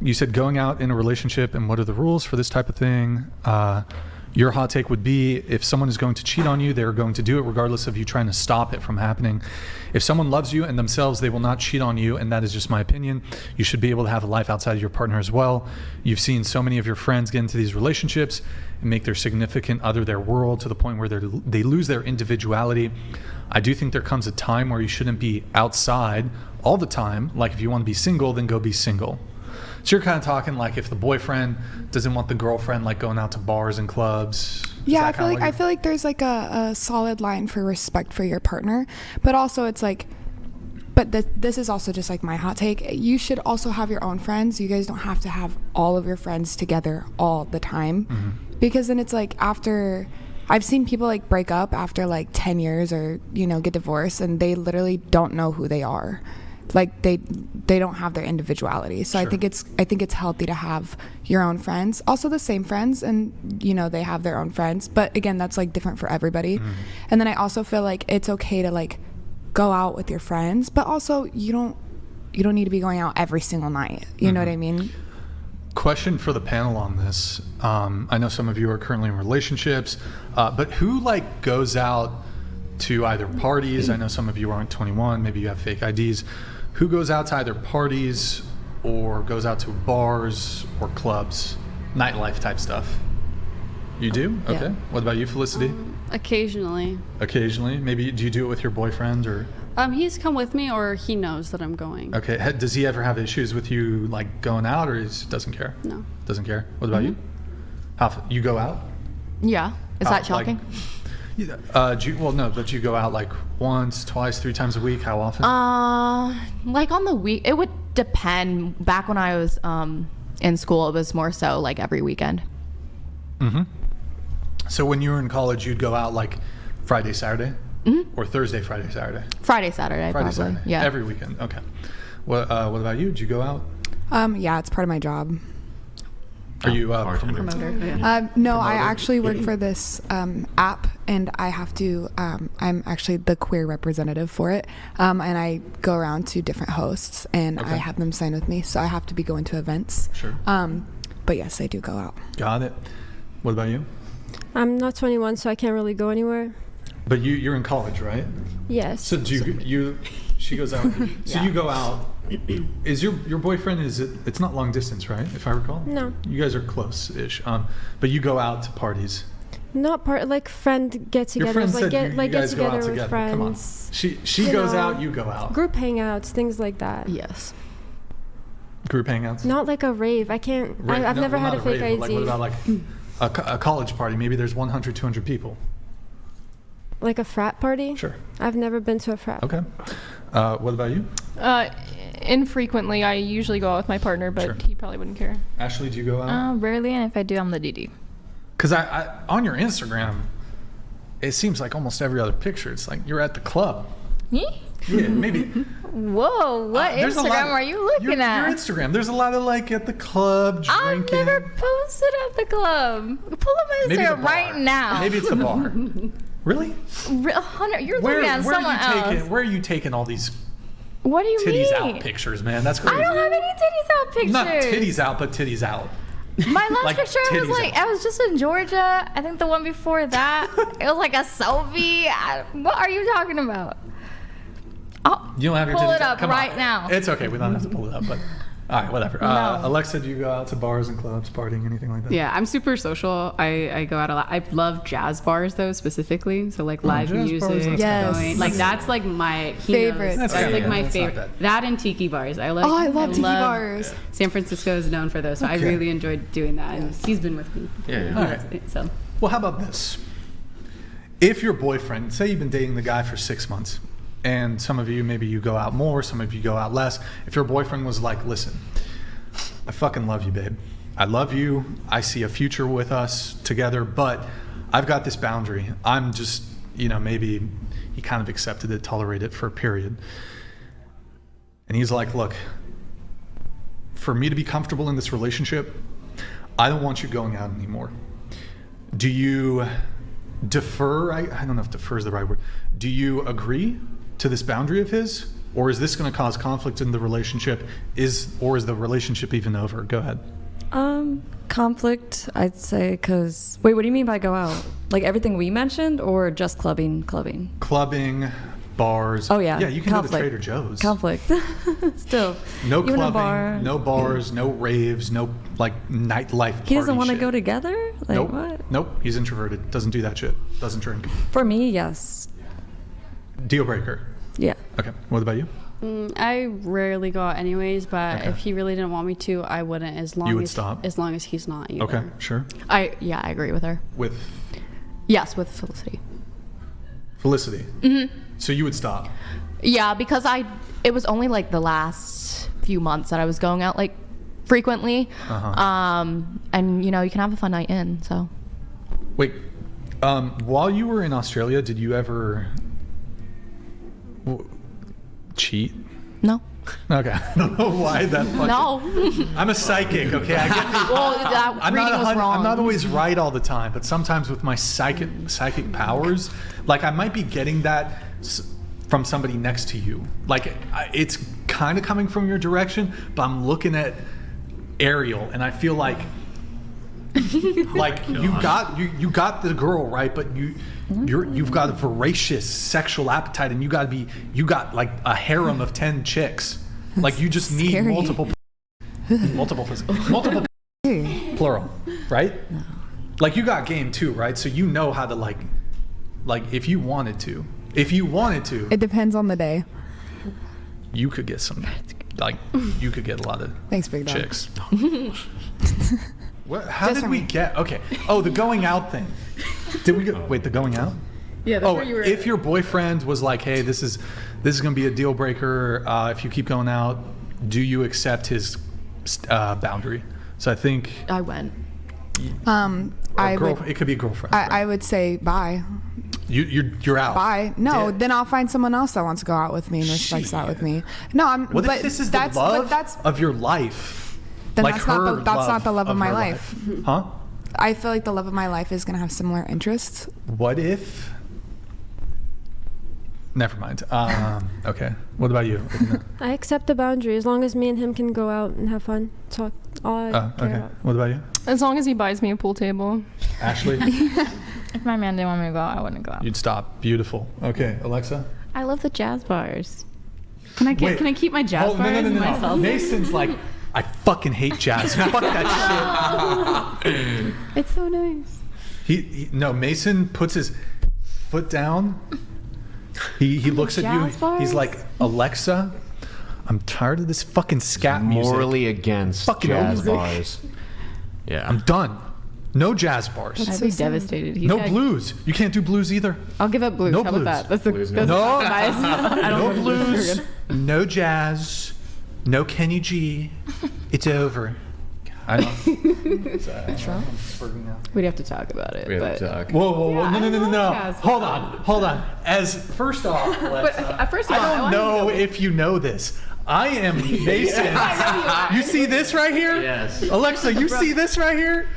You said going out in a relationship and what are the rules for this type of thing. Your hot take would be if someone is going to cheat on you, they're going to do it regardless of you trying to stop it from happening. If someone loves you and themselves, they will not cheat on you, and that is just my opinion. You should be able to have a life outside of your partner as well. You've seen so many of your friends get into these relationships and make their significant other their world to the point where they lose their individuality. I do think there comes a time where you shouldn't be outside all the time. Like if you want to be single, then go be single. So you're kind of talking like if the boyfriend doesn't want the girlfriend like going out to bars and clubs. Yeah, I feel like there's like a solid line for respect for your partner, but also it's like, but this is also just like my hot take. You should also have your own friends. You guys don't have to have all of your friends together all the time, because then it's like after. I've seen people like break up after like 10 years or get divorced, and they literally don't know who they are. Like they don't have their individuality. So sure. I think it's healthy to have your own friends, also the same friends, and they have their own friends. But again, that's like different for everybody. And then I also feel like it's okay to like go out with your friends, but also you don't need to be going out every single night. You know what I mean? Question for the panel on this. I know some of you are currently in relationships, but who like goes out to either parties? I know some of you aren't 21, maybe you have fake IDs. Who goes out to either parties or goes out to bars or clubs, nightlife type stuff? You do? Okay. Yeah. What about you, Felicity? Occasionally. Occasionally? Maybe do you do it with your boyfriend or? He's come with me, or he knows that I'm going. Okay. Does he ever have issues with you like going out, or he doesn't care? No. Doesn't care. What about you? You go out? Yeah. Is that shocking? But you go out like once, twice, 3 times a week. How often? Like on the week, it would depend. Back when I was in school, it was more so like every weekend. So when you were in college, you'd go out like Friday, Saturday, or Thursday, Friday, Saturday. Friday, Saturday, Friday, probably. Saturday. Yeah. Every weekend. Okay. What about you? Did you go out? Yeah, it's part of my job. Are you a promoter? No, promoter? I actually work for this app, and I have to. I'm actually the queer representative for it, and I go around to different hosts, and I have them sign with me, so I have to be going to events. Sure. But yes, I do go out. Got it. What about you? I'm not 21, so I can't really go anywhere. But you're in college, right? Yes. So she goes out. So you go out. Is your boyfriend, it's not long distance, right? If I recall? No. You guys are close-ish. But you go out to parties. Not like friend get-togethers. Your friend said like you guys get go out together with together. friends. Come on. She goes out, you go out. Group hangouts, things like that. Yes. Group hangouts? Not like a rave. I can't. I've never had a fake ID. Like, what about like a college party? Maybe there's 100, 200 people. Like a frat party? Sure. I've never been to a frat. Okay. What about you? Infrequently. I usually go out with my partner, but Sure. he probably wouldn't care. Ashley, do you go out? Rarely, and if I do, I'm the DD. Because I on your Instagram, it seems like almost every other picture, it's like you're at the club. Me? Yeah, maybe. Whoa, what Instagram are you looking at? Your Instagram. There's a lot of like at the club, drinking. I've never posted at the club. Pull up my Instagram right now. Maybe it's the bar. Really? Hunter, you're looking at someone else. Where are you taking all these what do you titties mean? out pictures, man? That's crazy. I don't have any titties out pictures. Not titties out, but titties out. My last Like picture was like, I was just in Georgia. I think the one before that, it was like a selfie. What are you talking about? You don't have your pull titties it out. up Come right on. now. It's okay. We don't have to pull it up, but all right, whatever. No. Alexa, do you go out to bars and clubs, partying, anything like that? Yeah, I'm super social. I go out a lot. I love jazz bars though, specifically. So like live music. Yes. Like that's like my Favorite. That's like my favorite. That and tiki bars. I love tiki bars. San Francisco is known for those, so I really enjoyed doing that. And he's been with me. Yeah. All right. So. Well, how about this? If your boyfriend, say you've been dating the guy for 6 months, and some of you, maybe you go out more, some of you go out less. If your boyfriend was like, listen, I fucking love you, babe. I love you. I see a future with us together, but I've got this boundary. I'm just, maybe he kind of accepted it, tolerated it for a period. And he's like, look, for me to be comfortable in this relationship, I don't want you going out anymore. Do you defer? I don't know if defer is the right word. Do you agree to this boundary of his, Or is this going to cause conflict in the relationship? Or is the relationship even over? Go ahead. Conflict, I'd say, because... Wait, what do you mean by go out? Like everything we mentioned, or just clubbing? Clubbing, bars. Oh, yeah. Yeah, you can go to Trader Joe's. Conflict. Still. No even clubbing, a bar. no bars, no raves, no, like, nightlife party He doesn't want to shit. go together? Like, Nope. what? Nope. He's introverted. Doesn't do that shit. Doesn't drink. For me, yes. Deal breaker. Yeah. Okay. What about you? I rarely go out anyways, but Okay. if he really didn't want me to, I wouldn't. As long You would as stop? As long as he's not either. Okay. Sure. I agree with her. With Yes, with Felicity. Felicity. Mm-hmm. So you would stop. Yeah, because it was only like the last few months that I was going out like frequently. And you know, you can have a fun night in, so. Wait. While you were in Australia, did you ever cheat? No. Okay. I don't know why that fucking... No. I'm a psychic, okay? I get the... Well, that reading was wrong. I'm not always right all the time, but sometimes with my psychic powers, like I might be getting that from somebody next to you. Like it's kind of coming from your direction, but I'm looking at Ariel and I feel like you got the girl right, but you've got a voracious sexual appetite and you got like a harem of 10 chicks. Like you just need scary. multiple plural, right? No. Like you got game too, right? So you know how to like if you wanted to, It depends on the day. you could get some, like you could get a lot of Thanks, big dog. chicks. How Just did for we me. get? Okay. Oh, the going out thing. Did we go? Wait, the going out? Yeah, that's where you were. If your boyfriend was like, "Hey, this is going to be a deal breaker. If you keep going out, do you accept his boundary?" So I think I went. it could be a girlfriend. right? I would say bye. You're out. Bye. No, Dead. then I'll find someone else that wants to go out with me and respects that with me. No, What but if this is the that's, love but that's, of your life? then Like that's not her that's not the love of my her life. Huh? I feel like the love of my life is gonna have similar interests. What if? Never mind. Okay. What about you? I accept the boundary as long as me and him can go out and have fun. That's all I care Okay. about. What about you, As long as he buys me a pool table. Ashley? If my man didn't want me to go out, I wouldn't go out. You'd stop. Beautiful. Okay, Alexa. I love the jazz bars. Can I Wait. can I keep my jazz Oh, bars no. myself? Mason's like, I fucking hate jazz. Fuck that shit. It's so nice. No, Mason puts his foot down. He looks at you. Jazz bars? He's like, Alexa, I'm tired of this fucking scat music. Morally against Fucking jazz music. bars. Yeah. I'm done. No jazz bars. I'd be devastated. He's No got- blues. You can't do blues either. I'll give up blues. No How blues. about that? That's the Blues, that's no. the compromise. I don't No want blues. No jazz. No Kenny G. It's over. I know. We'd have to talk about it. We have but to talk. Whoa. Yeah, I No. love jazz. Hold on. As first off, Alexa, first of all, I I don't wanna know know if you know this. I am Mason. You see this right here? Yes. Alexa, you see this right here?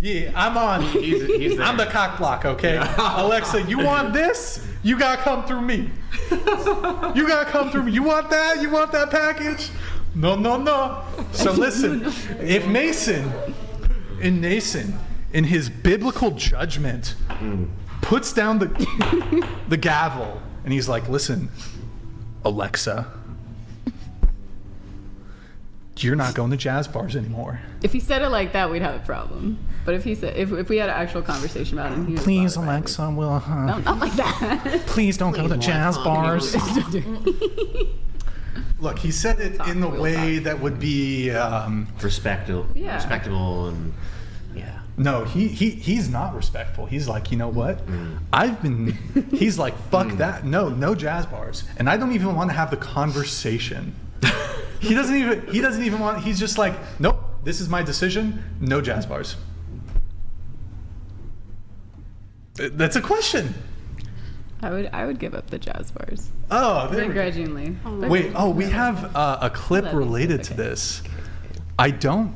Yeah, I'm on. He's there. I'm the cock block, okay? Alexa, you want this? You gotta come through me. You gotta come through me. You want that? You want that package? No. So listen, if Mason, in his biblical judgment, puts down the gavel and he's like, listen, Alexa, you're not going to jazz bars anymore. if he said it like that, we'd have a problem. But if he said, if we had an actual conversation about it, and he was Please, about it, Alexa, will no, not like that. please don't go to jazz bars. Look, he said it in the We'll way that would be. Respectable. Yeah. Respectable and yeah. No, he's not respectful. He's like, you know what? He's like, fuck that. No jazz bars. And I don't even want to have the conversation. He doesn't even want. He's just like, nope. This is my decision. No jazz bars. That's a question. I would give up the jazz bars Oh, there we go. begrudgingly. Wait, we have a clip related to this. I don't.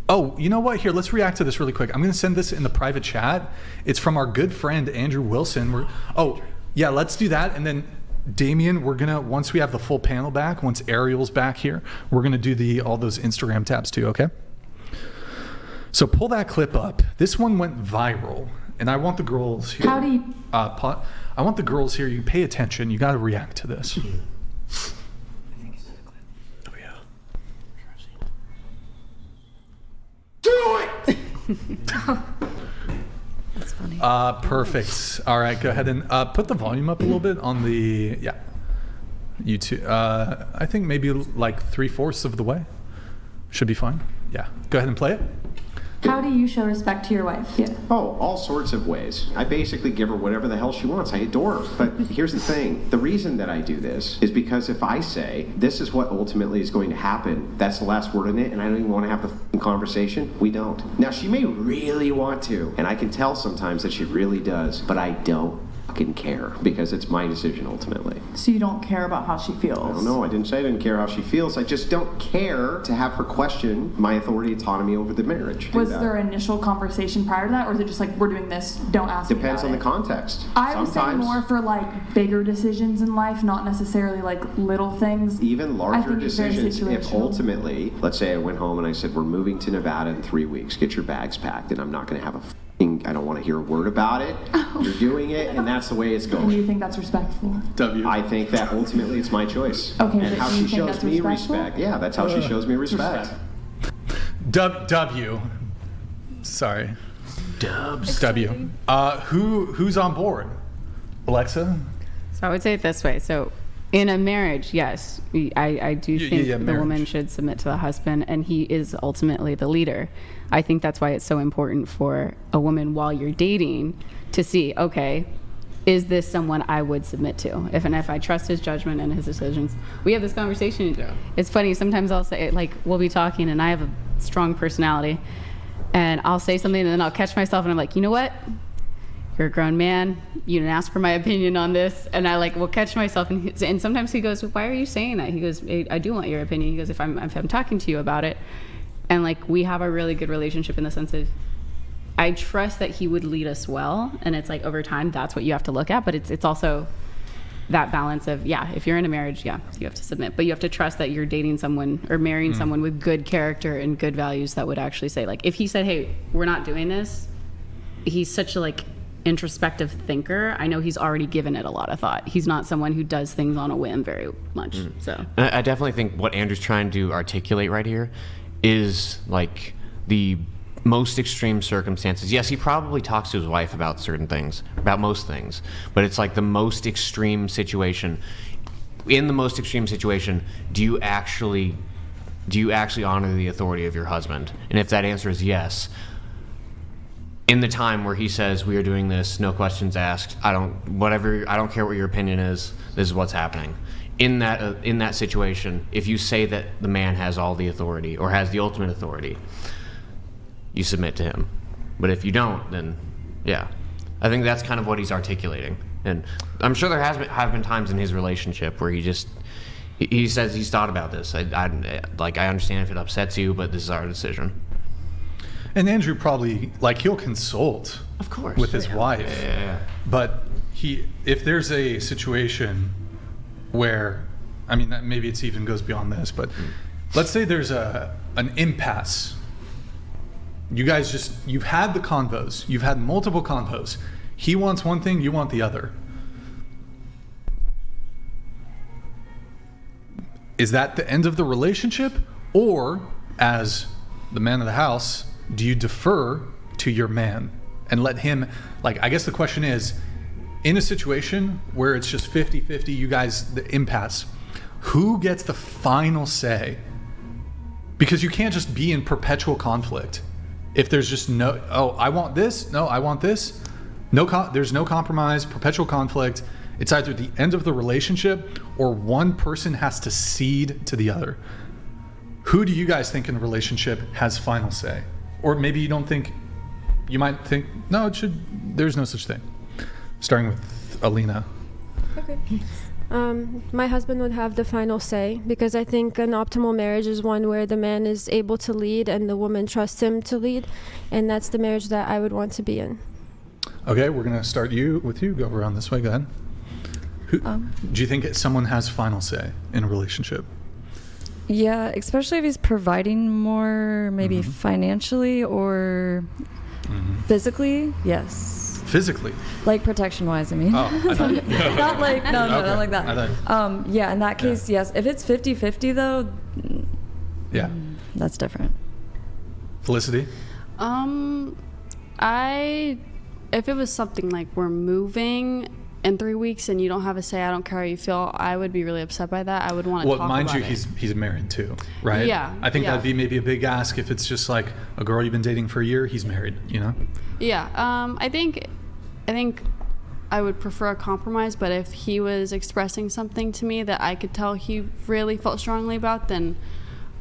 Oh, you know what? Here, let's react to this really quick. I'm going to send this in the private chat. It's from our good friend Andrew Wilson. Oh, yeah, let's do that. And then Damien, we're gonna, once we have the full panel back, once Ariel's back here, we're gonna do all those Instagram tabs too, okay? So pull that clip up. This one went viral, and I want the girls here. How do you? I want the girls here. You pay attention. You got to react to this. Oh yeah. Do it. That's funny. Perfect. All right, go ahead and put the volume up a little bit on the YouTube. I think maybe like 3/4 of the way. Should be fine. Yeah. Go ahead and play it. How do you show respect to your wife? Yeah. Oh, all sorts of ways. I basically give her whatever the hell she wants. I adore her. But here's the thing. The reason that I do this is because if I say, this is what ultimately is going to happen, that's the last word in it, and I don't even want to have the conversation, we don't. Now, she may really want to, and I can tell sometimes that she really does, but I don't fucking care because it's my decision ultimately. So you don't care about how she feels? I don't know. I didn't say I didn't care how she feels. I just don't care to have her question my authority, autonomy over the marriage. Was there an initial conversation prior to that, or is it just like, we're doing this, don't ask me Depends about on it? the context. I was saying more for like bigger decisions in life, not necessarily like little things. Even larger it's very decisions, if situational. ultimately, let's say I went home and I said, we're moving to Nevada in 3 weeks, get your bags packed, and I'm not going to have I don't want to hear a word about it. You're doing it, and that's the way it's And going. you think that's respectful? I think that ultimately it's my choice. Okay, and but how you she think shows that's me respectful? respect. Yeah, that's how she shows me respect. W. Sorry. Dubs. W. Who's on board? Alexa? So I would say it this way. So in a marriage, yes, I do think the marriage. woman should submit to the husband, and he is ultimately the leader. I think that's why it's so important for a woman while you're dating to see, okay, is this someone I would submit to? If I trust his judgment and his decisions. We have this conversation. Yeah. It's funny, sometimes I'll say, like, we'll be talking and I have a strong personality, and I'll say something and then I'll catch myself and I'm like, you know what? You're a grown man. You didn't ask for my opinion on this. And I will catch myself. And sometimes he goes, why are you saying that? He goes, I do want your opinion. He goes, if I'm talking to you about it. And we have a really good relationship in the sense of I trust that he would lead us well. And it's over time, that's what you have to look at. But it's also that balance of, if you're in a marriage, you have to submit. But you have to trust that you're dating someone or marrying someone with good character and good values that would actually say, if he said, hey, we're not doing this, he's such a introspective thinker. I know he's already given it a lot of thought. He's not someone who does things on a whim very much. So I definitely think what Andrew's trying to articulate right here is the most extreme circumstances. Yes, he probably talks to his wife about certain things, about most things, but it's the most extreme situation. In the most extreme situation, do you actually honor the authority of your husband? And if that answer is yes, in the time where he says we are doing this, no questions asked, I don't care what your opinion is, this is what's happening. In that situation, if you say that the man has all the authority or has the ultimate authority, you submit to him. But if you don't, then I think that's kind of what he's articulating. And I'm sure there have been times in his relationship where he says he's thought about this. I understand if it upsets you, but this is our decision. And Andrew probably he'll consult, of course, with his wife. Yeah. But if there's a situation where, maybe it's even goes beyond this, but let's say there's an impasse. You guys you've had the convos, you've had multiple convos. He wants one thing, you want the other. Is that the end of the relationship? Or, as the man of the house, do you defer to your man and let him, I guess the question is, in a situation where it's just 50-50, you guys, the impasse, who gets the final say? Because you can't just be in perpetual conflict. If there's just I want this, no, I want this. There's no compromise, perpetual conflict. It's either the end of the relationship or one person has to cede to the other. Who do you guys think in a relationship has final say? Or maybe you don't think, you might think, no, there's no such thing. Starting with Alina. Okay. My husband would have the final say because I think an optimal marriage is one where the man is able to lead and the woman trusts him to lead, and that's the marriage that I would want to be in. Okay, we're going to start with you. Go around this way. Go ahead. Do you think someone has final say in a relationship? Yeah, especially if he's providing more, maybe financially or physically. Yes. Physically? Like protection-wise, I mean. Oh, I thought. Not like, no, Okay. not like that. I thought. Yeah, in that case, yes. If it's 50-50 though, yeah, that's different. Felicity? If it was something like we're moving in 3 weeks and you don't have a say, I don't care how you feel, I would be really upset by that. I would want to talk about it. Well, mind you, he's married too, right? Yeah. I think that'd be maybe a big ask if it's just like a girl you've been dating for a year, he's married, you know? Yeah. I think I would prefer a compromise, but if he was expressing something to me that I could tell he really felt strongly about, then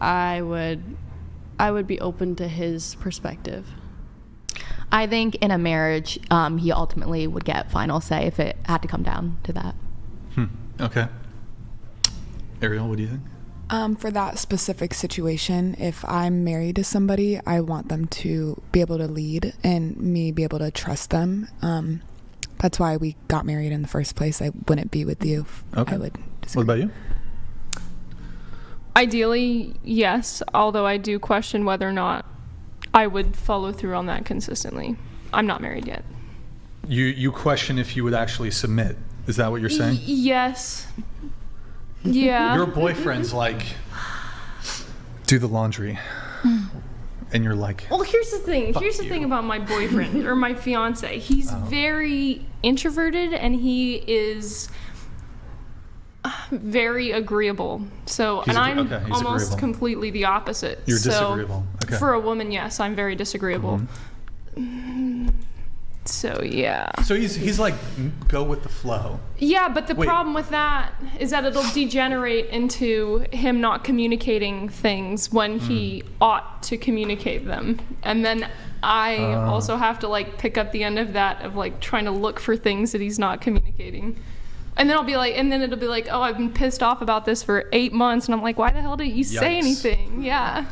I would be open to his perspective. I think in a marriage, he ultimately would get final say if it had to come down to that. Okay. Ariel, what do you think? For that specific situation, if I'm married to somebody, I want them to be able to lead and me be able to trust them. That's why we got married in the first place. I wouldn't be with you if I would disagree. What about you? Ideally, yes, although I do question whether or not I would follow through on that consistently. I'm not married yet. You question if you would actually submit. Is that what you're saying? Yes. Yeah. Your boyfriend's like, do the laundry. And you're like, well, here's the thing. Here's the thing about my boyfriend or my fiance. He's very introverted and he is very agreeable. So, and I'm almost agreeable. Completely the opposite. You're disagreeable. Okay. For a woman, yes, I'm very disagreeable. So yeah. So he's like, go with the flow. Yeah, but the problem with that is that it'll degenerate into him not communicating things when he ought to communicate them. And then I also have to like pick up the end of that of like trying to look for things that he's not communicating. And then it'll be like, oh, I've been pissed off about this for 8 months. And I'm like, why the hell didn't you say anything? Yeah.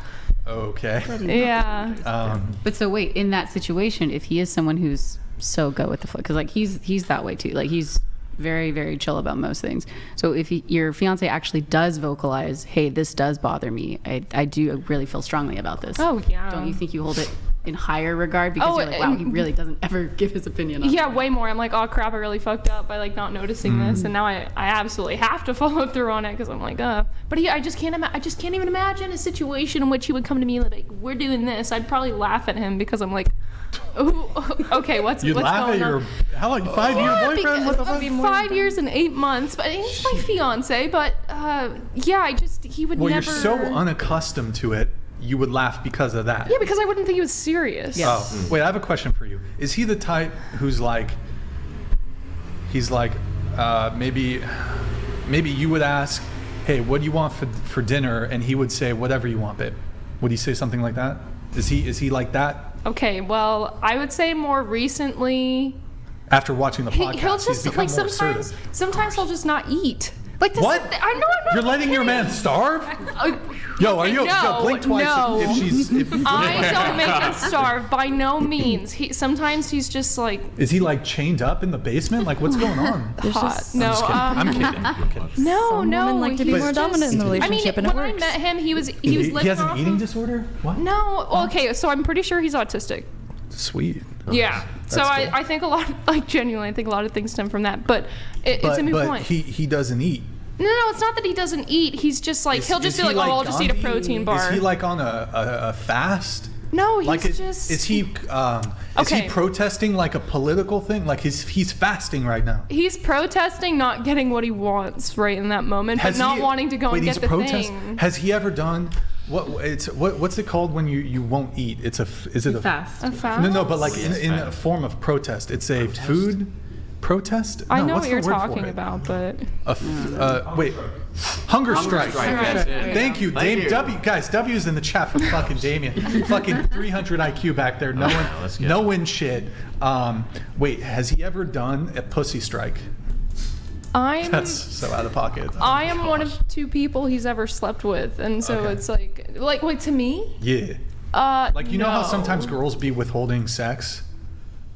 Okay. Yeah. But so wait, in that situation, if he is someone who's so go with the flow, because like he's that way too, like he's very, very chill about most things. So if your fiance actually does vocalize, hey, this does bother me, I do really feel strongly about this. Oh yeah. Don't you think you hold it in higher regard because you're like, wow, he really doesn't ever give his opinion on it? Yeah, way more. I'm like, oh crap, I really fucked up by like not noticing this, and now I absolutely have to follow through on it because I'm like, But I just can't even imagine a situation in which he would come to me like, we're doing this. I'd probably laugh at him because I'm like, oh, okay, what's going on? How long? 5-year boyfriend? What the fuck? 5 years and 8 months, but he's my fiance. But he would never. Well, you're so unaccustomed to it. You would laugh because of that. Yeah, because I wouldn't think he was serious. Yeah. Oh, wait, I have a question for you. Is he the type who's like, he's like, maybe you would ask, hey, what do you want for dinner? And he would say, whatever you want, babe. Would he say something like that? Is he like that? Okay, well, I would say more recently. After watching the podcast, he'll just he's become like more assertive. sometimes he'll just not eat. Like this, what? I'm not. You're letting your man starve? Yo, are you? No, blink twice if she's. I don't make him starve by no means. Sometimes he's just like. Is he like chained up in the basement? Like what's going on? No, I'm kidding. No. Women like to be more dominant in the relationship, and it when works. I met him, he was He living has an off eating of, disorder? What? No. Okay, so I'm pretty sure he's autistic. Sweet. Yeah. So cool. I think a lot, genuinely, I think a lot of things stem from that. But it's a moot point. He doesn't eat. No, it's not that he doesn't eat. He's just like, he'll just be like, I'll just eat a protein bar. Is he like on a fast? No, he's like just. Is he protesting like a political thing? Like he's fasting right now. He's protesting not getting what he wants right in that moment, but not wanting to go and get the thing. Has he ever done? What's it called when you won't eat? Is it a fast? A fast? No, but like in a form of protest. It's a food protest. I know what you're talking about, but wait, hunger strike. That's it. Thank you, Dame W. Guys, W's in the chat for fucking Damien. Fucking 300 IQ back there. No win shit. Wait, has he ever done a pussy strike? That's so out of pocket. I am one of 2 people he's ever slept with, and so it's like to me. Yeah. Like you know how sometimes girls be withholding sex.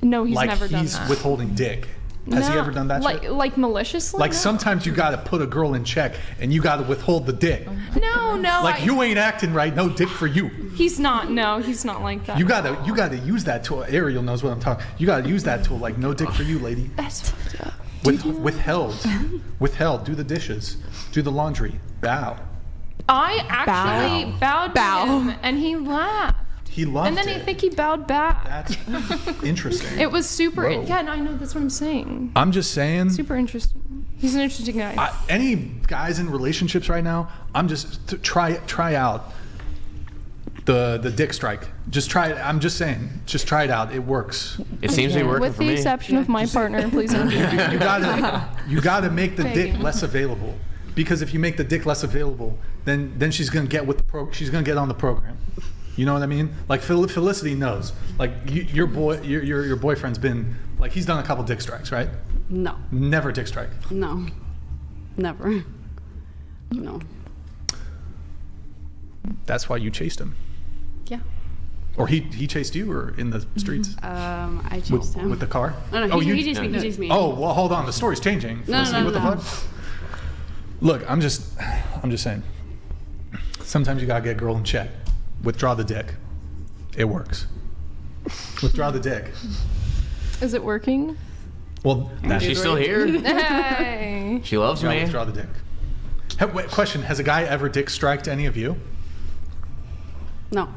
No, he's never done that. Like he's withholding dick, Has he ever done that like, shit? Like maliciously? Like No. sometimes you gotta put a girl in check and you gotta withhold the dick. No. Like you ain't acting right, no dick for you. He's not. No, he's not like that. You gotta use that tool. Ariel knows what I'm talking. You gotta use that tool. Like no dick for you, lady. That's fucked up. Withheld. Do the dishes. Do the laundry. Bow. I actually bowed to him, and he laughed. He loved And then it. I think he bowed back. That's interesting. It was super. Whoa. Yeah, no, I know. That's what I'm saying. I'm just saying. Super interesting. He's an interesting guy. Any guys in relationships right now, I'm just try out the dick strike. Just try it. I'm just saying. Just try it out. It works. It seems to be working With for the me. exception of my partner, please. You gotta make the dick Begging. less available. Because if you make the dick less available, then she's gonna get with the she's gonna get on the program. You know what I mean? Like Felicity knows. Like your boyfriend's been like he's done a couple dick strikes, right? No. Never dick strike. No. Never. No. That's why you chased him. Yeah. Or he chased you, or in the streets? I chased him. With the car? No, he chased me. He chased me. Oh, well, hold on. The story's changing. No, Felicity, what the fuck? Look, I'm just saying. Sometimes you gotta get a girl in check. Withdraw the dick. It works. Withdraw the dick. Is it working? Well, She's still here. Hey. She loves Yeah, me. withdraw the dick. Wait, question: has a guy ever dick striked any of you? No.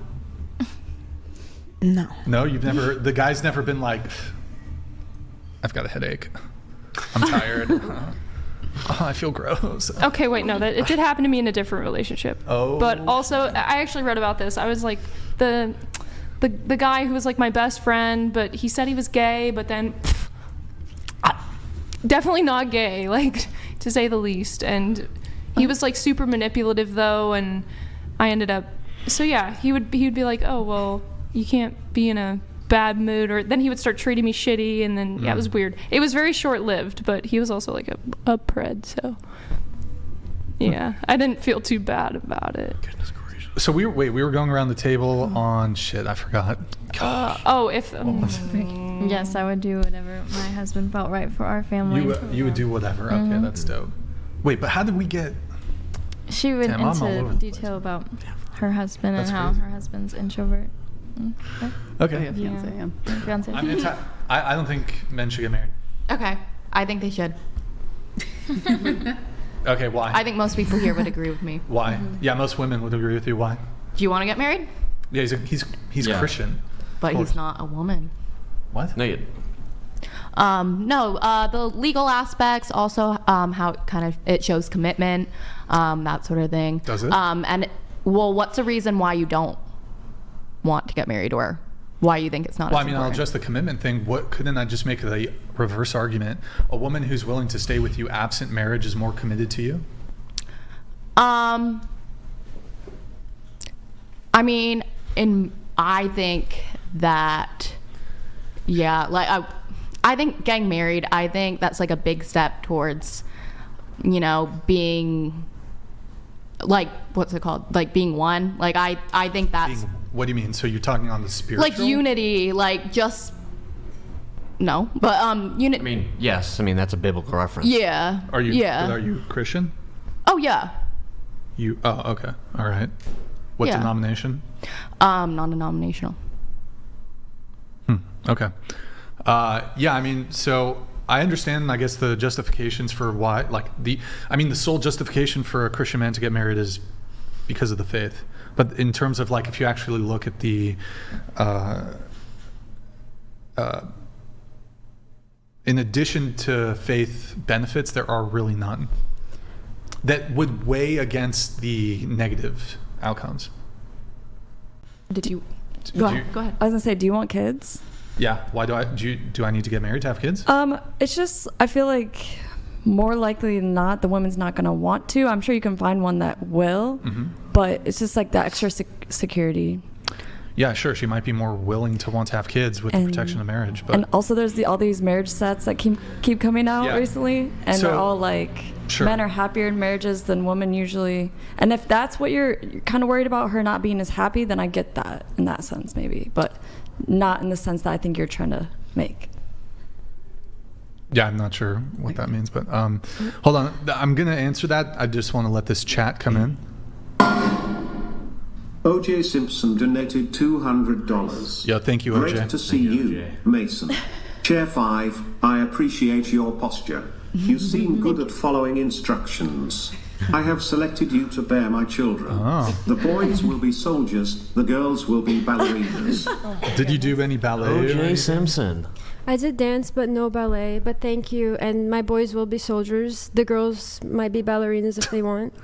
No. No, you've never. The guy's never been like, I've got a headache. I'm tired. I feel gross. Okay, wait, no, it did happen to me in a different relationship. Oh. But also, I actually read about this. I was like the guy who was like my best friend, but he said he was gay, but then definitely not gay, like to say the least. And he was like super manipulative though, and I ended up. So yeah, he would be like, oh well, you can't be in a bad mood, or then he would start treating me shitty, and then yeah, it was weird. It was very short-lived, but he was also like a pred, so yeah, I didn't feel too bad about it. Goodness gracious. So we were going around the table on shit. I forgot. Yes, I would do whatever my husband felt right for our family. You would do whatever. Okay, that's dope. Wait, but how did we get? She went Damn, I'm all over into the detail about her husband That's and how crazy. her husband's introvert. Okay. Yeah. Fiance. I don't think men should get married. Okay, I think they should. Okay, why? I think most people here would agree with me. Why? Yeah, most women would agree with you. Why? Do you want to get married? Yeah, he's Yeah. Christian. But he's not a woman. What? No, The legal aspects, also how it shows commitment, that sort of thing. Does it? What's the reason why you don't want to get married, or why you think it's not? Well, as I mean, important? just the commitment thing. What couldn't I just make the reverse argument? A woman who's willing to stay with you absent marriage is more committed to you. I mean, I think that, yeah, like I think getting married, I think that's like a big step towards, being, like, what's it called? Like being one. Like I think that's What do you mean? So you're talking on the spiritual? like unity, like just no, but unity. I mean, yes. I mean, that's a biblical reference. Yeah. Are you? Yeah. Are you Christian? Oh yeah. You? Oh, okay. All right. What Yeah. denomination? Non-denominational. Okay. Yeah, I mean, so I understand, I guess, the justifications for why, the sole justification for a Christian man to get married is because of the faith. But in terms of, if you actually look at the, in addition to faith benefits, there are really none that would weigh against the negative outcomes. Did you? Go ahead. I was gonna say, do you want kids? Yeah. Why do I need to get married to have kids? It's just, I feel like more likely than not, the woman's not gonna want to. I'm sure you can find one that will, but it's just like that extra security. Yeah, sure. She might be more willing to want to have kids with the protection of marriage, but And also, there's all these marriage sets that keep coming out recently, and So- they're all like, Sure. men are happier in marriages than women usually. And if that's what you're kind of worried about, her not being as happy, then I get that in that sense, maybe, but not in the sense that I think you're trying to make. Yeah, I'm not sure what that means, but hold on. I'm going to answer that. I just want to let this chat come in. OJ Simpson donated $200. Yeah, thank you, OJ. Great to see you, Mason. Chair 5, I appreciate your posture. You seem good at following instructions. I have selected you to bear my children. Oh. The boys will be soldiers, the girls will be ballerinas. Did you do any ballet? OJ Simpson. I did dance, but no ballet. But thank you. And my boys will be soldiers. The girls might be ballerinas if they want.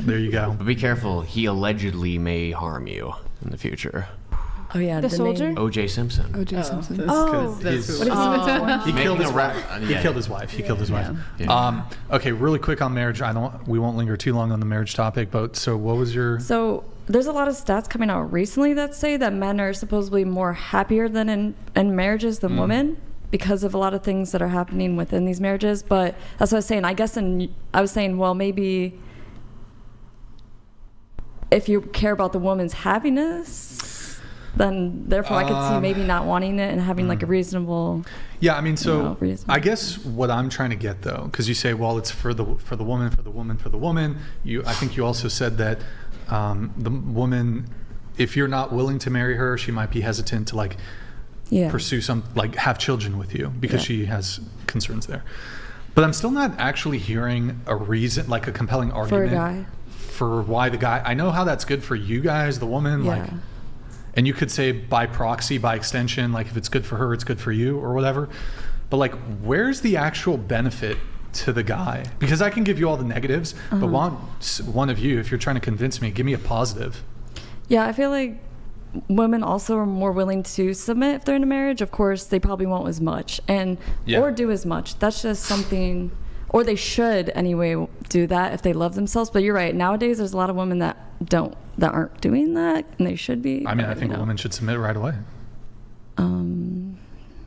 There you go. But be careful. He allegedly may harm you in the future. Oh yeah, The soldier? name. OJ Simpson. OJ Simpson. Oh. He killed his wife. He Yeah. killed his wife. He killed his wife. Okay, really quick on marriage. We won't linger too long on the marriage topic. But so, what was your? So there's a lot of stats coming out recently that say that men are supposedly more happier than in marriages than women because of a lot of things that are happening within these marriages. But that's what I was saying. I guess I was saying, well, maybe if you care about the woman's happiness, then therefore I could see maybe not wanting it and having like a reasonable. Yeah, I mean, so reasonable. I guess what I'm trying to get though, because you say, well, it's for the woman, for the woman, for the woman. I think you also said that the woman, if you're not willing to marry her, she might be hesitant to like pursue have children with you because she has concerns there. But I'm still not actually hearing a reason, like a compelling argument for a guy, for why the guy. I know how that's good for you guys, the woman, like. And you could say by proxy, by extension, like if it's good for her, it's good for you or whatever. But like, where's the actual benefit to the guy? Because I can give you all the negatives, but one of you, if you're trying to convince me, give me a positive. Yeah, I feel like women also are more willing to submit if they're in a marriage. Of course, they probably won't as much or do as much. That's just something, or they should anyway do that if they love themselves. But you're right. Nowadays, there's a lot of women that aren't doing that, and they should be. I mean, I think a woman should submit right away.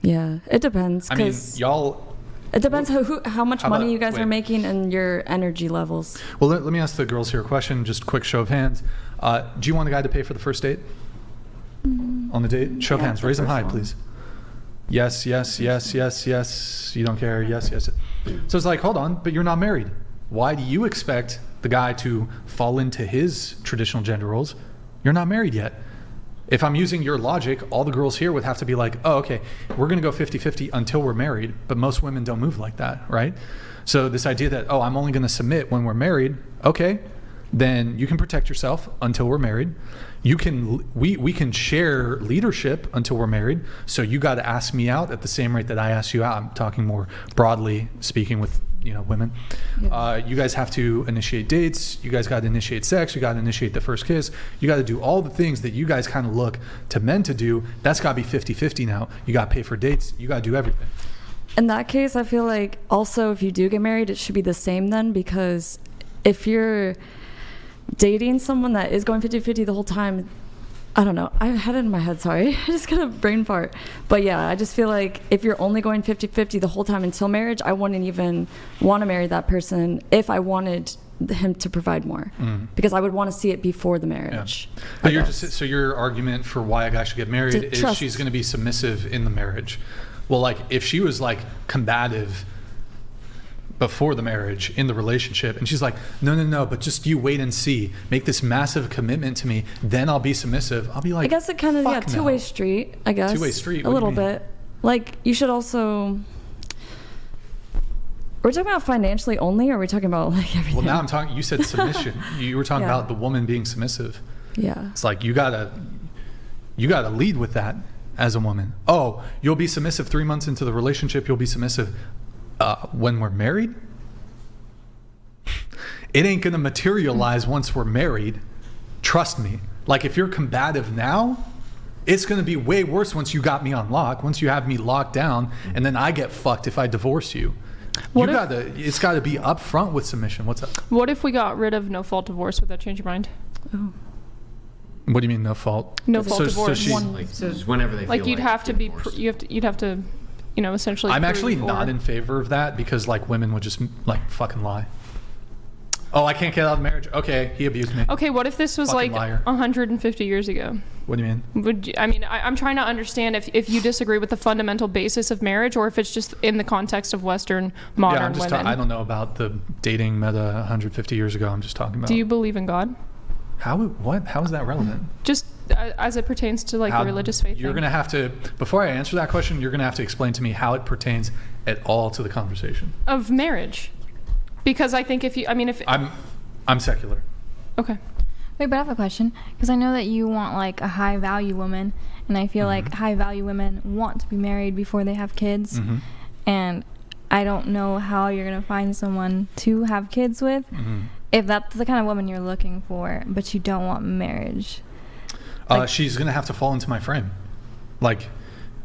Yeah, it depends. I mean, y'all. It depends how much money you guys are making and your energy levels. Well, let me ask the girls here a question. Just a quick show of hands. Do you want a guy to pay for the first date? On the date? Show of hands. Raise them high, please. Yes, yes, yes, yes, yes. You don't care. Yes, yes. So it's like, hold on, but you're not married. Why do you expect the guy to fall into his traditional gender roles? You're not married yet. If I'm using your logic, all the girls here would have to be like, oh, okay, we're going to go 50-50 until we're married. But most women don't move like that, right? So this idea that, oh, I'm only going to submit when we're married, okay, then you can protect yourself until we're married. We can share leadership until we're married. So you got to ask me out at the same rate that I ask you out. I'm talking more broadly speaking with women. You guys have to initiate dates. You guys got to initiate sex. You got to initiate the first kiss. You got to do all the things that you guys kind of look to men to do. That's got to be 50-50 now. You got to pay for dates. You got to do everything. In that case, I feel like also if you do get married, it should be the same then, because if you're dating someone that is going 50-50 the whole time, I don't know. I had it in my head, sorry. I just got a brain fart. But yeah, I just feel like if you're only going 50-50 the whole time until marriage, I wouldn't even want to marry that person if I wanted him to provide more. Because I would want to see it before the marriage. Yeah. But so your argument for why a guy should get married is she's going to be submissive in the marriage. Well, like if she was like combative before the marriage in the relationship and she's like, no, but just you wait and see, make this massive commitment to me, then I'll be submissive. I'll be like, I guess it kind of two-way street, I guess. Two-way street. A little bit. Like you should also, we're talking about financially only, or are we talking about like everything? Well, now I'm talking, you said submission. You were talking about the woman being submissive. Yeah. It's like you gotta lead with that as a woman. Oh, you'll be submissive 3 months into the relationship, you'll be submissive when we're married. It ain't gonna materialize once we're married. Trust me. Like if you're combative now, it's gonna be way worse once you got me on lock, once you have me locked down, and then I get fucked if I divorce you. It's gotta be upfront with submission. What's up? What if we got rid of no fault divorce? Would that change your mind? Oh. What do you mean no fault? No fault divorce. So whenever they feel like you'd have to be you'd have to essentially I'm actually not in favor of that because like women would just like fucking lie. Oh, I can't get out of marriage. Okay, he abused me. Okay, what if this was Fucking like liar. 150 years ago? What do you mean? I'm trying to understand if you disagree with the fundamental basis of marriage, or if it's just in the context of Western modern Yeah, I'm just women. I don't know about the dating meta 150 years ago. I'm just talking about. Do you believe in God? How is that relevant? Just as it pertains to like the religious faith You're thing. gonna have to, before I answer that question, you're gonna have to explain to me how it pertains at all to the conversation. Of marriage. Because I think if I'm secular. Okay. Wait, but I have a question, because I know that you want like a high value woman, and I feel like high value women want to be married before they have kids, and I don't know how you're gonna find someone to have kids with if that's the kind of woman you're looking for, but you don't want marriage. She's gonna have to fall into my frame. Like,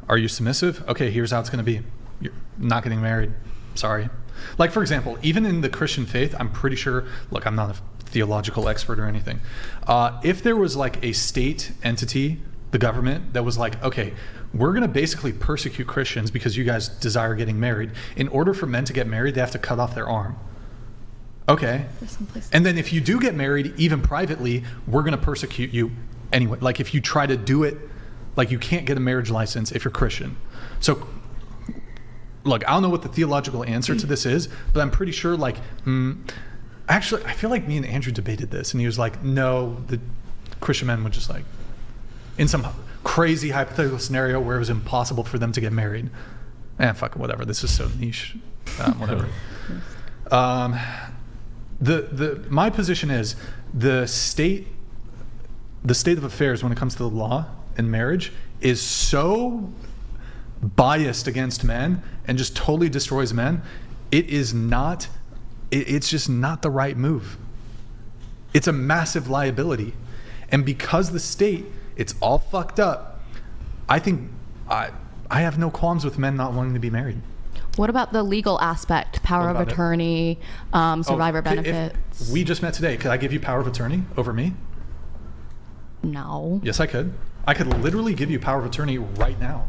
are you submissive? Okay, here's how it's gonna be. You're not getting married. Sorry. Like, for example, even in the Christian faith, I'm pretty sure, look, I'm not a theological expert or anything. If there was like a state entity, the government, that was like, okay, we're going to basically persecute Christians because you guys desire getting married. In order for men to get married, they have to cut off their arm. Okay. And then if you do get married, even privately, we're going to persecute you anyway. Like, if you try to do it, like, you can't get a marriage license if you're Christian. So, look, I don't know what the theological answer to this is, but I'm pretty sure, like, actually, I feel like me and Andrew debated this, and he was like, no, the Christian men would just, like, in some crazy hypothetical scenario where it was impossible for them to get married. Fuck it, whatever. This is so niche. Whatever. My position is the state of affairs when it comes to the law and marriage is so biased against men and just totally destroys men. It's just not the right move. It's a massive liability. And because the state, it's all fucked up, I think I have no qualms with men not wanting to be married. What about the legal aspect, power of attorney, survivor benefits? If we just met today, could I give you power of attorney over me? No. Yes, I could. I could literally give you power of attorney right now.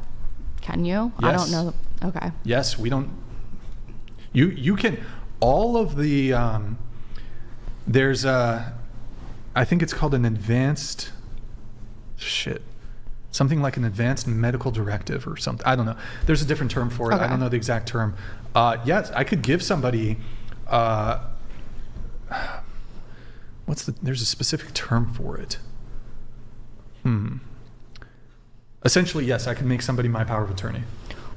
Can you? Yes. I don't know. Okay. Yes, we don't. You can. All of the there's I think it's called an advanced something like an advanced medical directive or something. I don't know. There's a different term for it. Okay. I don't know the exact term. Yes, I could give somebody there's a specific term for it. Essentially, yes, I can make somebody my power of attorney.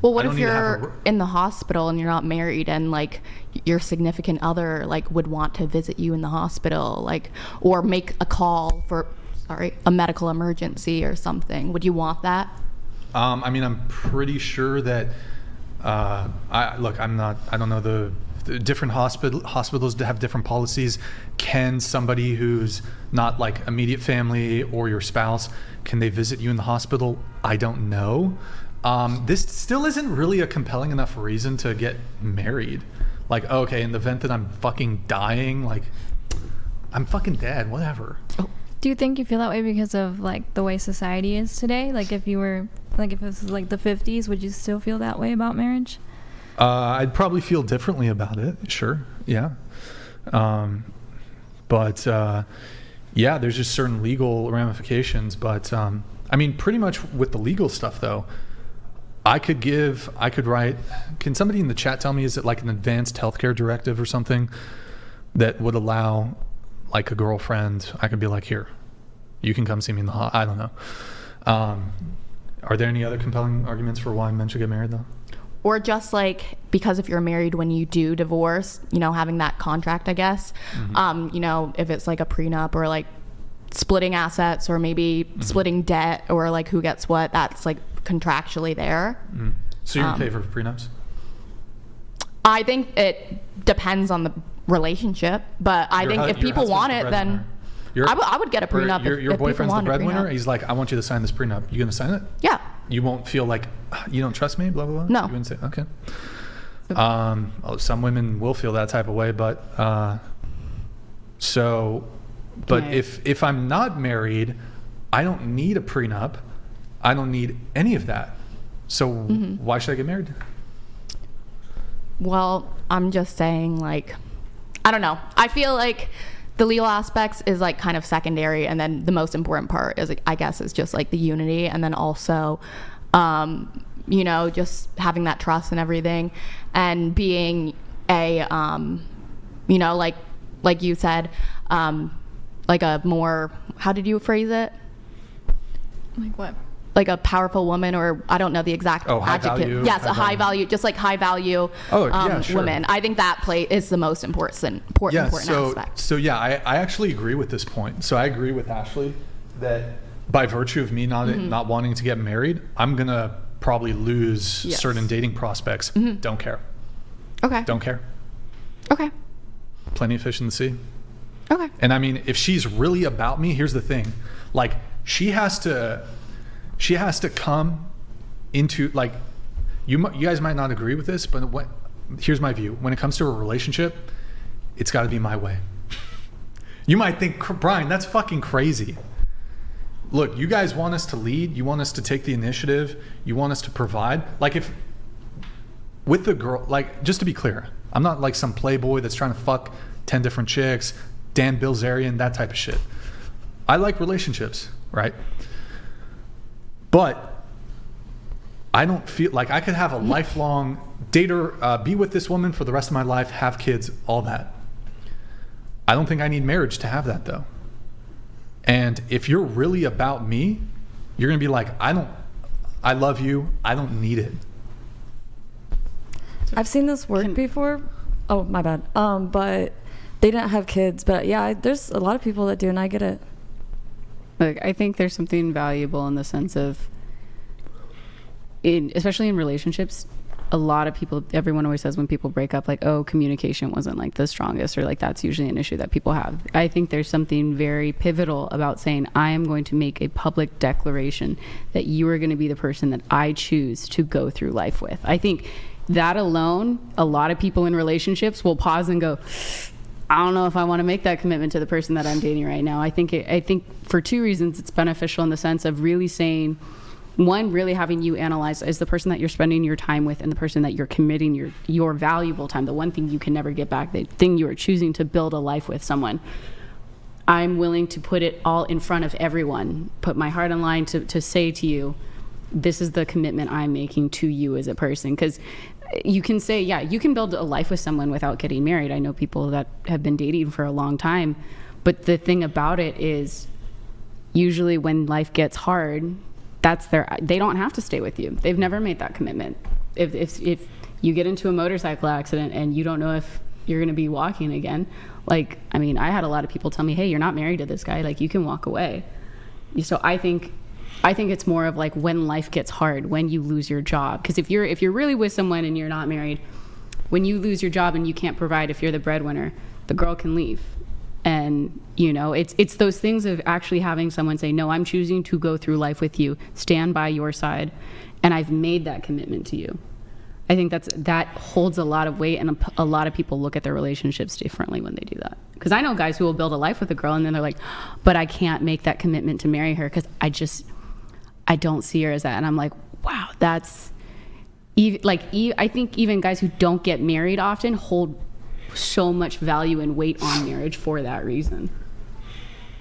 Well, what if you're in the hospital and you're not married, and like your significant other like would want to visit you in the hospital, like, or make a call for a medical emergency or something? Would you want that? I mean, I'm pretty sure that I don't know the different hospitals have different policies. Can somebody who's not like immediate family or your spouse, can they visit you in the hospital? I don't know. This still isn't really a compelling enough reason to get married. Like, okay, in the event that I'm fucking dying, like, I'm fucking dead, whatever. Do you think you feel that way because of like the way society is today? Like, if this was like the 50s, would you still feel that way about marriage? I'd probably feel differently about it. Sure. Yeah. But yeah, there's just certain legal ramifications. But I mean, pretty much with the legal stuff though, I could write, can somebody in the chat tell me, is it like an advanced healthcare directive or something that would allow like a girlfriend, I could be like, here, you can come see me in the hospital. I don't know. Are there any other compelling arguments for why men should get married though? Or just like, because if you're married when you do divorce, having that contract, I guess, if it's like a prenup or like splitting assets or maybe splitting debt or like who gets what, that's like contractually there. So you're in favor of prenups? I think it depends on the relationship, but I think if people want it, then I would get a prenup. Your boyfriend's the breadwinner. He's like, I want you to sign this prenup. You gonna sign it? Yeah. You won't feel like you don't trust me, blah blah blah. No. You wouldn't say okay. Some women will feel that type of way, but if I'm not married, I don't need a prenup. I don't need any of that. So why should I get married? Well, I'm just saying, like, I don't know. I feel like the legal aspects is like kind of secondary, and then the most important part is, I guess, is just like the unity, and then also, you know, just having that trust and everything, and being a, you know, like you said, like a more, how did you phrase it? Like what? Like a powerful woman, or I don't know the exact high adjective. value, Yes, high a high value, just like high value Sure. women. I think that is the most important aspect. So yeah, I actually agree with this point. So I agree with Ashley that by virtue of me not wanting to get married, I'm gonna probably lose certain dating prospects. Don't care. Okay. Don't care. Okay. Plenty of fish in the sea. Okay. And I mean, if she's really about me, here's the thing. Like, she has to come into, like, you guys might not agree with this, but here's my view. When it comes to a relationship, it's got to be my way. You might think, Brian, that's fucking crazy. Look, you guys want us to lead. You want us to take the initiative. You want us to provide. Like, if with the girl, like, just to be clear, I'm not like some playboy that's trying to fuck 10 different chicks, Dan Bilzerian, that type of shit. I like relationships, right? But I don't feel like I could have a lifelong date or be with this woman for the rest of my life, have kids, all that. I don't think I need marriage to have that, though. And if you're really about me, you're gonna be like, I love you, I don't need it. I've seen this work before. Oh, my bad. But they didn't have kids. But yeah, there's a lot of people that do, and I get it. Like, I think there's something valuable in the sense of, especially in relationships, a lot of people, everyone always says when people break up, like, oh, communication wasn't like the strongest, or like that's usually an issue that people have. I think there's something very pivotal about saying, I am going to make a public declaration that you are going to be the person that I choose to go through life with. I think that alone, a lot of people in relationships will pause and go, I don't know if I want to make that commitment to the person that I'm dating right now. I think for two reasons it's beneficial, in the sense of really saying, one, really having you analyze, is the person that you're spending your time with and the person that you're committing your valuable time, the one thing you can never get back, the thing you are choosing to build a life with someone. I'm willing to put it all in front of everyone, put my heart on line to say to you, this is the commitment I'm making to you as a person. Because you can say, yeah, you can build a life with someone without getting married. I know people that have been dating for a long time, but the thing about it is, usually when life gets hard, they don't have to stay with you. They've never made that commitment. If you get into a motorcycle accident and you don't know if you're going to be walking again, like, I mean, I had a lot of people tell me, hey, you're not married to this guy, like, you can walk away. So I think it's more of like, when life gets hard, when you lose your job. Because if you're really with someone and you're not married, when you lose your job and you can't provide, if you're the breadwinner, the girl can leave. And, you know, it's those things of actually having someone say, no, I'm choosing to go through life with you, stand by your side, and I've made that commitment to you. I think that holds a lot of weight, and a lot of people look at their relationships differently when they do that. Because I know guys who will build a life with a girl and then they're like, but I can't make that commitment to marry her because I don't see her as that. And I'm like, wow, that's I think even guys who don't get married often hold so much value and weight on marriage for that reason.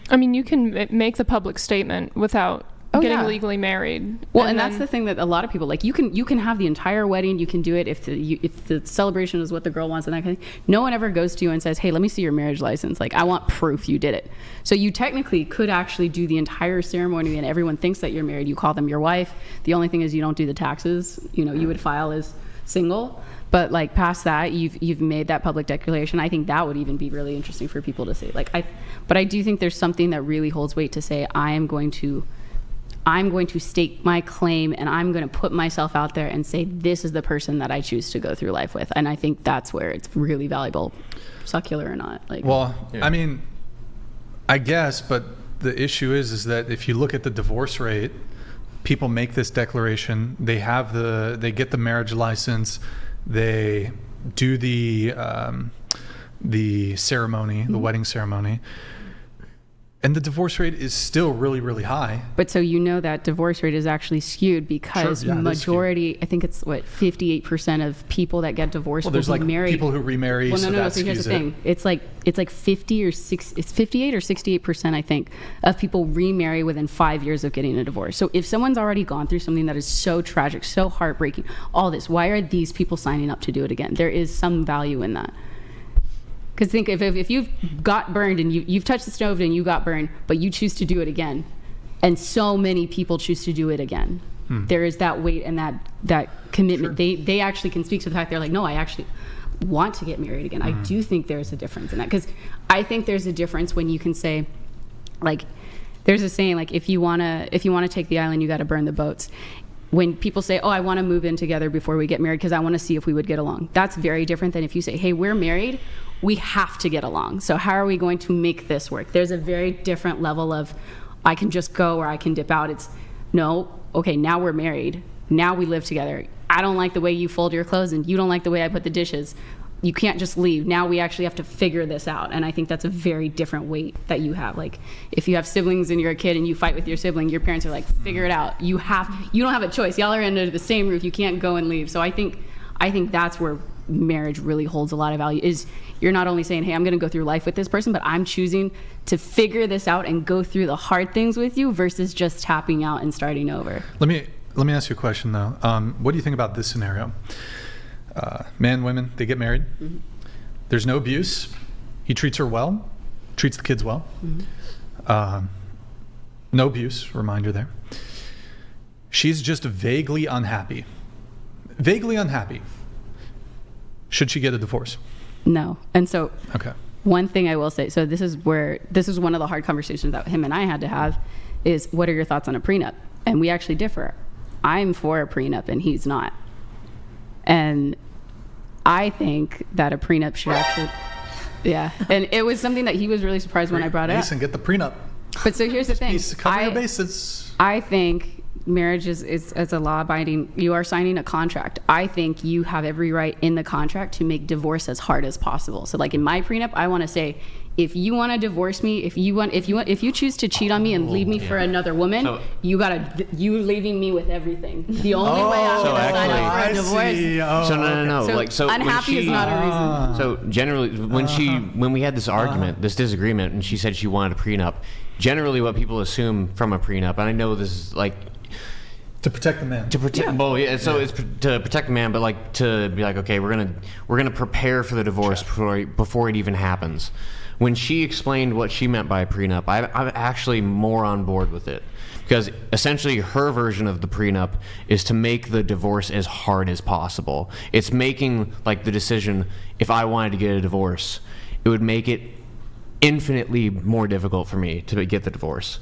I mean, you can make the public statement without getting legally married. Well, and that's the thing that a lot of people, like, you can have the entire wedding, you can do it if the celebration is what the girl wants and that kind of thing. No one ever goes to you and says, hey, let me see your marriage license. Like, I want proof you did it. So you technically could actually do the entire ceremony and everyone thinks that you're married. You call them your wife. The only thing is you don't do the taxes. You know, you would file as single. But like, past that, you've made that public declaration. I think that would even be really interesting for people to say. But I do think there's something that really holds weight to say, I'm going to stake my claim, and I'm going to put myself out there and say, this is the person that I choose to go through life with. And I think that's where it's really valuable, secular or not. Like, well, yeah. I mean, I guess, but the issue is that if you look at the divorce rate, people make this declaration, they get the marriage license, they do the ceremony, the wedding ceremony, And the divorce rate is still really, really high. But so you know that divorce rate is actually skewed because Sure, yeah, it is majority, I think it's 58% of people that get divorced Well, there's will like be married. people who remarry, Well, so no. that So here's skews the thing: it's like 58 or 68%, I think, of people remarry within 5 years of getting a divorce. So if someone's already gone through something that is so tragic, so heartbreaking, all this, why are these people signing up to do it again? There is some value in that. Because think if you've got burned and you've touched the stove and you got burned, but you choose to do it again, and so many people choose to do it again, there is that weight and that commitment. Sure. They actually can speak to the fact they're like, no, I actually want to get married again. I do think there's a difference in that, because I think there's a difference when you can say, like, there's a saying, like, if you wanna take the island, you got to burn the boats. When people say, oh, I want to move in together before we get married because I want to see if we would get along, that's very different than if you say, hey, we're married, we have to get along, so how are we going to make this work? There's a very different level of, I can just go or I can dip out. It's, no, okay, now we're married, now we live together. I don't like the way you fold your clothes and you don't like the way I put the dishes. You can't just leave. Now we actually have to figure this out. And I think that's a very different weight that you have. Like, if you have siblings and you're a kid and you fight with your sibling, your parents are like, figure it out. You don't have a choice. Y'all are under the same roof. You can't go and leave. So I think that's where marriage really holds a lot of value, is you're not only saying, hey, I'm going to go through life with this person, but I'm choosing to figure this out and go through the hard things with you versus just tapping out and starting over. Let me ask you a question, though. What do you think about this scenario? Man, women, they get married. Mm-hmm. There's no abuse. He treats her well, treats the kids well. Mm-hmm. No abuse, reminder there. She's just vaguely unhappy. Vaguely unhappy. Should she get a divorce? No. And so, okay. One thing I will say, so this is one of the hard conversations that him and I had to have, is what are your thoughts on a prenup? And we actually differ. I'm for a prenup and he's not. And I think that a prenup should actually, yeah. And it was something that he was really surprised when I brought it up. Mason, get the prenup. But so here's the thing. Cover your bases. I think marriage is as a law-abiding, you are signing a contract. I think you have every right in the contract to make divorce as hard as possible. So like in my prenup, I want to say, if you want to divorce me, if you choose to cheat on me and leave me for another woman, so, you leaving me with everything. The only way I'm going to sign up for a divorce. So no. So unhappy is not a reason. So generally, when we had this argument, this disagreement, and she said she wanted a prenup, generally what people assume from a prenup, and I know this is like, to protect the man. To protect, yeah. Well, yeah. So it's to protect the man, but like to be like, okay, we're gonna prepare for the divorce before it even happens. When she explained what she meant by a prenup, I'm actually more on board with it, because essentially her version of the prenup is to make the divorce as hard as possible. It's making like the decision. If I wanted to get a divorce, it would make it infinitely more difficult for me to get the divorce.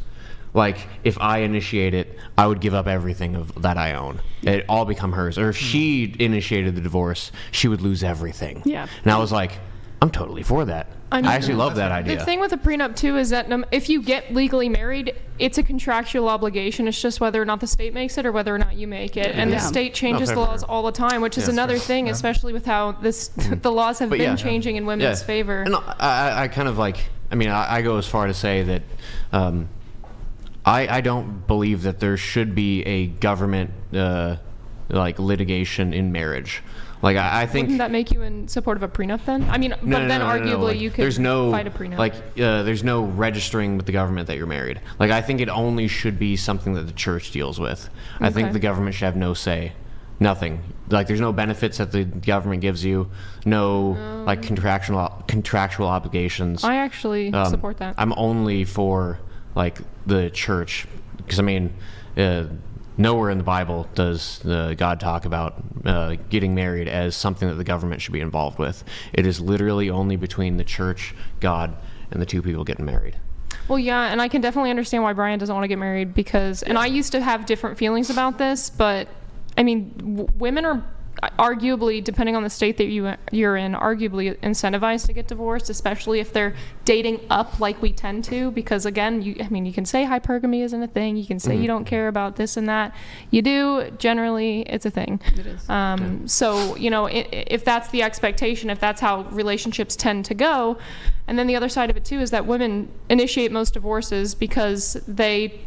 Like, if I initiate it, I would give up everything that I own. It'd all become hers. Or if she initiated the divorce, she would lose everything. Yeah. And I was like, I'm totally for that. I actually love that idea. The thing with a prenup, too, is that if you get legally married, it's a contractual obligation. It's just whether or not the state makes it or whether or not you make it. And the state changes the laws all the time, which is another thing, especially with how the laws have been changing in women's favor. And I kind of like, I go as far to say that I don't believe that there should be a government like litigation in marriage. Like I think. Wouldn't that make you in support of a prenup then? Arguably like, you could fight a prenup. Like there's no registering with the government that you're married. Like I think it only should be something that the church deals with. Okay. I think the government should have no say. Nothing. Like there's no benefits that the government gives you. No like contractual obligations. I actually support that. I'm only for like the church, because nowhere in the Bible does God talk about getting married as something that the government should be involved with. It is literally only between the church, God, and the two people getting married. Well, yeah, and I can definitely understand why Brian doesn't want to get married, because, and I used to have different feelings about this, but I mean, women are arguably, depending on the state that you're in, arguably incentivized to get divorced, especially if they're dating up like we tend to, because again, you can say hypergamy isn't a thing, you can say you don't care about this and that, you do, generally it's a thing. It is. So, if that's the expectation, if that's how relationships tend to go, and then the other side of it too is that women initiate most divorces because they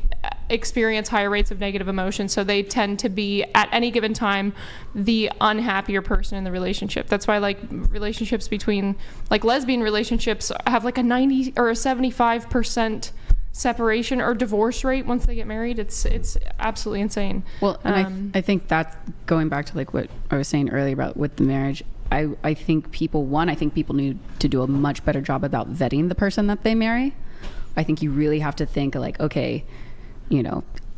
experience higher rates of negative emotion, so they tend to be at any given time the unhappier person in the relationship. That's why relationships between lesbian relationships have a 90 or a 75% separation or divorce rate once they get married. It's absolutely insane. Well, and I think that's going back to what I was saying earlier about with the marriage. I think people need to do a much better job about vetting the person that they marry. I think you really have to think okay,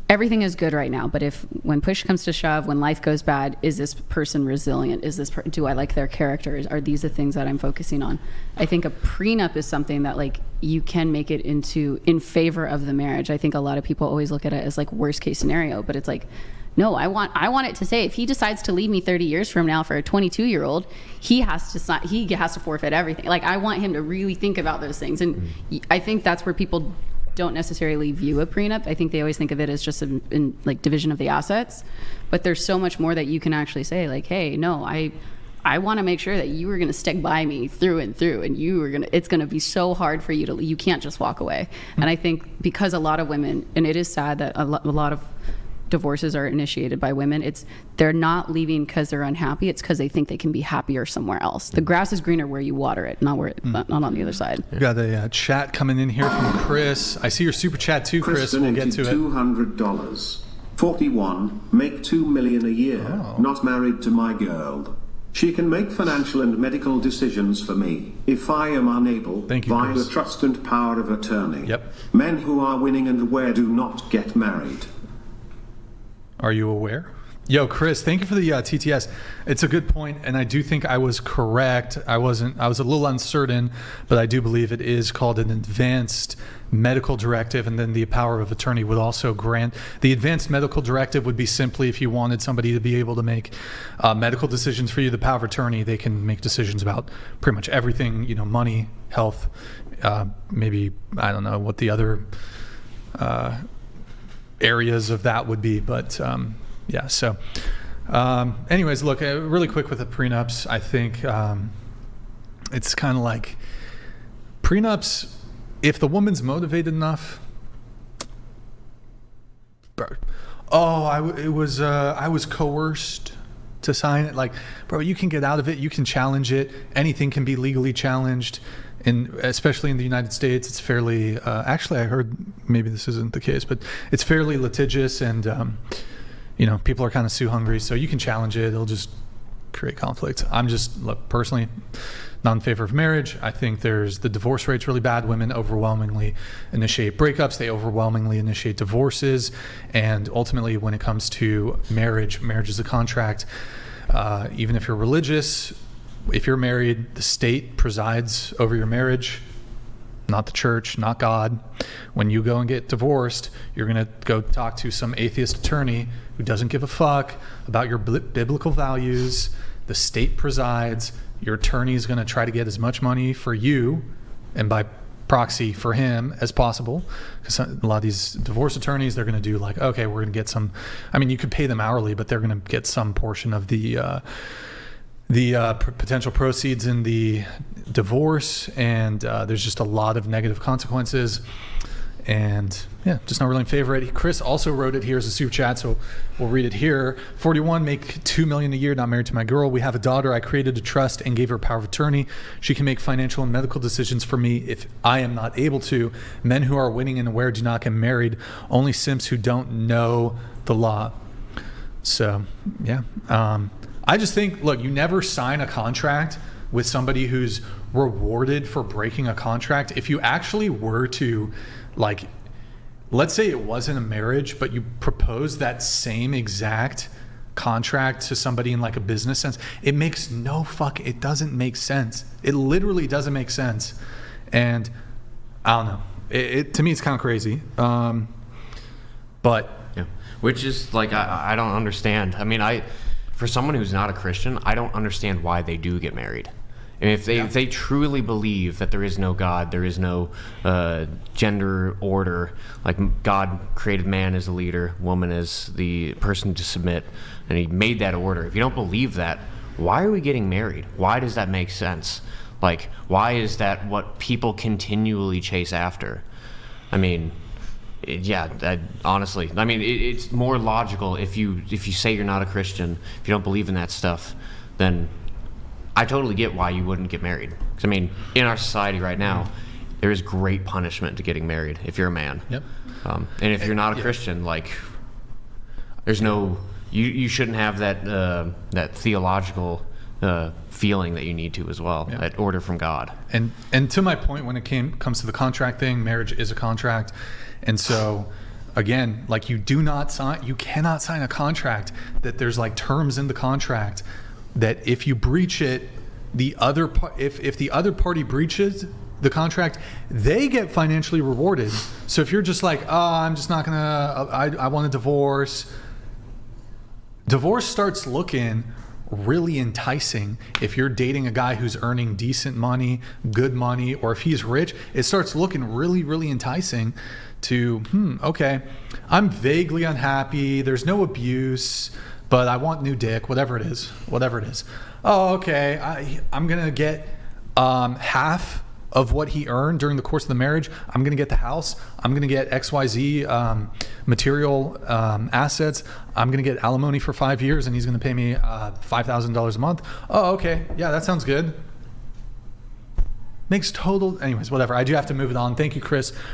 everything is good right now, but when push comes to shove, when life goes bad, is this person resilient? Do I like their characters? Are these the things that I'm focusing on? I think a prenup is something that you can make it in favor of the marriage. I think a lot of people always look at it as worst case scenario, but it's no, I want it to say if he decides to leave me 30 years from now for a 22-year-old, he has to forfeit everything. I want him to really think about those things, and I think that's where people don't necessarily view a prenup. I think they always think of it as just in division of the assets, but there's so much more that you can actually say hey, no, I want to make sure that you are going to stick by me through and through, and it's going to be so hard for you can't just walk away. And I think because a lot of women, and it is sad that a lot of divorces are initiated by women, they're not leaving because they're unhappy, it's because they think they can be happier somewhere else. The grass is greener where you water it, not on the other side. We got a chat coming in here from Chris. I see your super chat too, Chris. We'll get to it. $200. 41. Make $2 million a year. Not married to my girl. She can make financial and medical decisions for me if I am unable via the trust and power of attorney. Yep. Men who are winning and aware do not get married. Are you aware? Yo, Chris, thank you for the TTS. It's a good point, and I do think I was correct. I was a little uncertain, but I do believe it is called an advanced medical directive, and then the power of attorney would also grant. The advanced medical directive would be simply if you wanted somebody to be able to make medical decisions for you. The power of attorney, they can make decisions about pretty much everything, money, health, maybe, I don't know what the other areas of that would be, but so anyways, look, really quick with the prenups, I think it's kind of prenups, if the woman's motivated enough, I was coerced to sign it. Bro, you can get out of it, you can challenge it, anything can be legally challenged. And especially in the United States, it's fairly, actually I heard maybe this isn't the case, but it's fairly litigious, and people are kind of sue hungry, so you can challenge it. It'll just create conflict. I'm just personally not in favor of marriage. I think the divorce rate's really bad. Women overwhelmingly initiate breakups. They overwhelmingly initiate divorces. And ultimately, when it comes to marriage is a contract. Even if you're religious, if you're married, the state presides over your marriage, not the church, not God. When you go and get divorced, you're going to go talk to some atheist attorney who doesn't give a fuck about your biblical values. The state presides. Your attorney is going to try to get as much money for you, and by proxy for him, as possible. Because a lot of these divorce attorneys, they're going to do okay, we're going to get some, you could pay them hourly, but they're going to get some portion of the potential proceeds in the divorce, and there's just a lot of negative consequences, and just not really in favor of it. Chris also wrote it here as a super chat, so we'll read it here. 41, make $2 million a year, not married to my girl. We have a daughter. I created a trust and gave her power of attorney. She can make financial and medical decisions for me if I am not able to. Men who are winning and aware do not get married. Only simps who don't know the law. So I just think, look, you never sign a contract with somebody who's rewarded for breaking a contract. If you actually were to, let's say it wasn't a marriage, but you proposed that same exact contract to somebody in a business sense, it makes it doesn't make sense. It literally doesn't make sense. And I don't know. It to me, it's kind of crazy. But which is I don't understand. for someone who's not a Christian, I don't understand why they do get married. And if they truly believe that there is no God, there is no gender order, like God created man as a leader, woman as the person to submit, and he made that order. If you don't believe that, why are we getting married? Why does that make sense? Like, why is that what people continually chase after? I mean, honestly, I mean, it's more logical if you say you're not a Christian, if you don't believe in that stuff, then I totally get why you wouldn't get married. Because, I mean, in our society right now, there is great punishment to getting married if you're a man. Yep. And if you're not a Christian, like, there's no, you shouldn't have that theological feeling that you need to as well, that order from God. And to my point, when it comes to the contract thing, marriage is a contract. And so, again, like, you cannot sign a contract that there's like terms in the contract that if you breach it, if the other party breaches the contract, they get financially rewarded. So if you're just like, I'm just not gonna, I want a divorce starts looking really enticing. If you're dating a guy who's earning decent money, good money, or if he's rich, it starts looking really, really enticing to, okay, I'm vaguely unhappy, there's no abuse, but I want new dick, whatever it is. Oh, okay, I'm gonna get half of what he earned during the course of the marriage. I'm gonna get the house, I'm gonna get XYZ material assets, I'm gonna get alimony for 5 years, and he's gonna pay me $5,000 a month. Oh, okay, yeah, that sounds good. Makes total, anyways, whatever. I do have to move it on. Thank you, Chris,